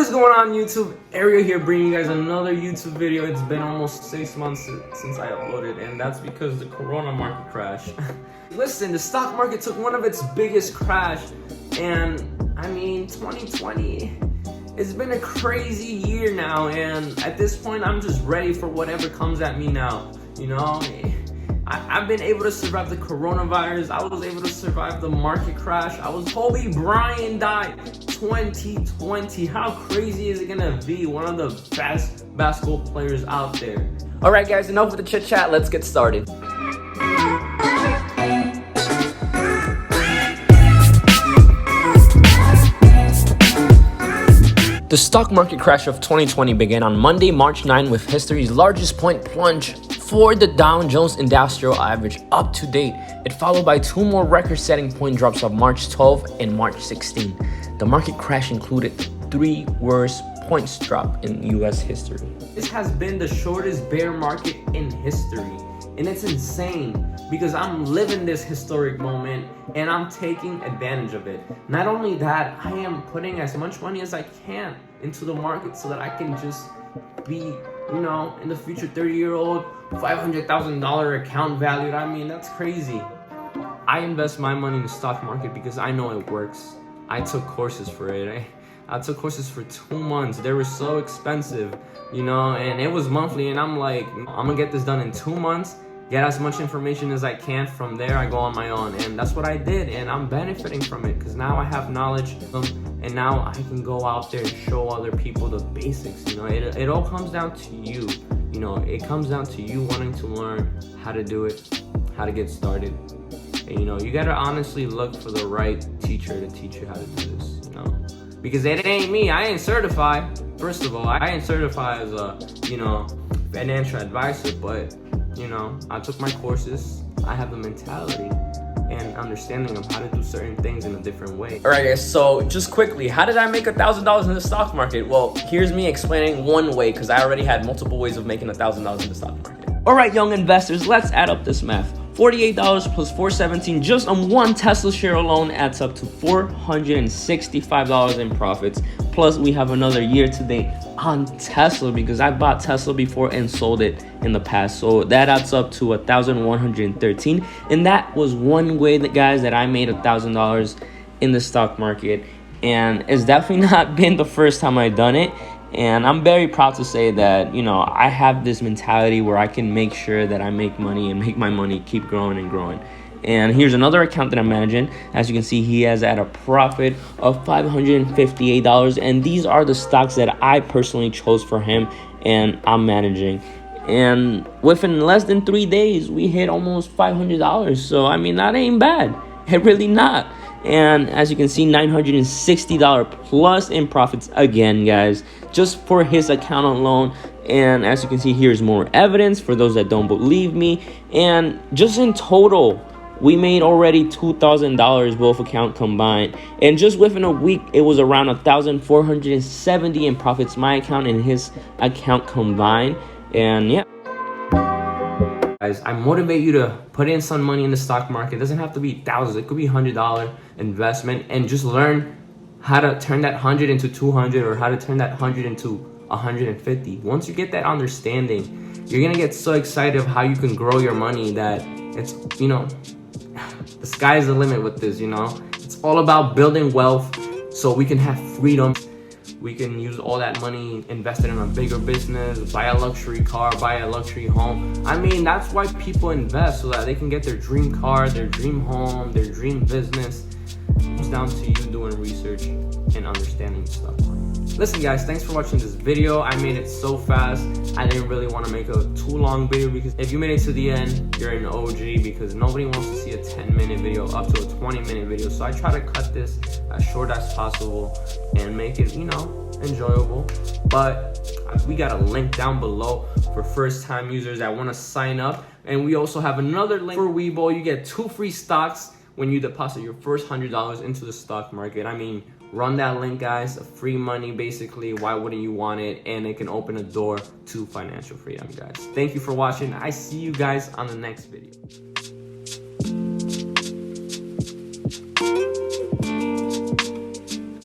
What is going on, YouTube? Ariel here, bringing you guys another YouTube video. It's been almost 6 months since I uploaded, and that's because the Corona market crash. Listen, the stock market took one of its biggest crash, and I mean, 2020, it's been a crazy year now, and at this point, I'm just ready for whatever comes at me now, you know? I've been able to survive the coronavirus. I was able to survive the market crash. Kobe Bryant died 2020. How crazy is it gonna be? One of the best basketball players out there. All right, guys, enough with the chit chat. Let's get started. The stock market crash of 2020 began on Monday, March 9 with history's largest point plunge for the Dow Jones Industrial Average up to date. It followed by two more record-setting point drops of March 12 and March 16. The market crash included the three worst points drop in US history. This has been the shortest bear market in history, and it's insane because I'm living this historic moment and I'm taking advantage of it. Not only that, I am putting as much money as I can into the market so that I can just be, you know, in the future 30-year-old, $500,000 account valued. I mean, that's crazy. I invest my money in the stock market because I know it works. I took courses for it. I took courses for 2 months. They were so expensive, you know, and it was monthly, and I'm like, I'm gonna get this done in 2 months, get as much information as I can. From there, I go on my own, and that's what I did, and I'm benefiting from it because now I have knowledge, and now I can go out there and show other people the basics. You know, it all comes down to you. You know, it comes down to you wanting to learn how to do it, how to get started. And, you know, you gotta honestly look for the right teacher to teach you how to do this, you know, because it ain't me. I ain't certified. First of all, I ain't certified as a, you know, financial advisor, but, you know, I took my courses. I have the mentality and understanding of how to do certain things in a different way. All right, guys, so just quickly, how did I make $1,000 in the stock market? Well, here's me explaining one way, because I already had multiple ways of making $1,000 in the stock market. All right, young investors, let's add up this math. $48 plus $417 just on one Tesla share alone adds up to $465 in profits. Plus, we have another year to date on Tesla because I bought Tesla before and sold it in the past. So that adds up to $1,113. And that was one way that, guys, that I made $1,000 in the stock market. And it's definitely not been the first time I've done it. And I'm very proud to say that, you know, I have this mentality where I can make sure that I make money and make my money keep growing and growing. And here's another account that I'm managing. As you can see, he has at a profit of $558. And these are the stocks that I personally chose for him and I'm managing. And within less than 3 days, we hit almost $500. So, I mean, that ain't bad. It really not. And as you can see, $960 plus in profits again, guys, just for his account alone. And as you can see, here's more evidence for those that don't believe me. And just in total, we made already $2,000 both account combined. And just within a week, it was around $1,470 in profits, my account and his account combined. And yeah. Guys, I motivate you to put in some money in the stock market. It doesn't have to be thousands. It could be $100 investment, and just learn how to turn that 100 into 200 or how to turn that 100 into 150. Once you get that understanding, you're gonna get so excited of how you can grow your money that it's, you know, the sky's the limit with this, you know. It's all about building wealth so we can have freedom. We can use all that money invested in a bigger business, buy a luxury car, buy a luxury home. I mean, that's why people invest, so that they can get their dream car, their dream home, their dream business. It comes down to you doing research and understanding stuff. Listen, guys, thanks for watching this video. I made it so fast. I didn't really want to make a too long video because if you made it to the end, you're an OG, because nobody wants to see a 10-minute video up to a 20-minute video. So I try to cut this as short as possible and make it, you know, enjoyable. But we got a link down below for first-time users that want to sign up. And we also have another link for Webull. You get 2 free stocks when you deposit your first $100 into the stock market. I mean, run that link, guys. Free money, basically. Why wouldn't you want it? And it can open a door to financial freedom, guys. Thank you for watching. I see you guys on the next video.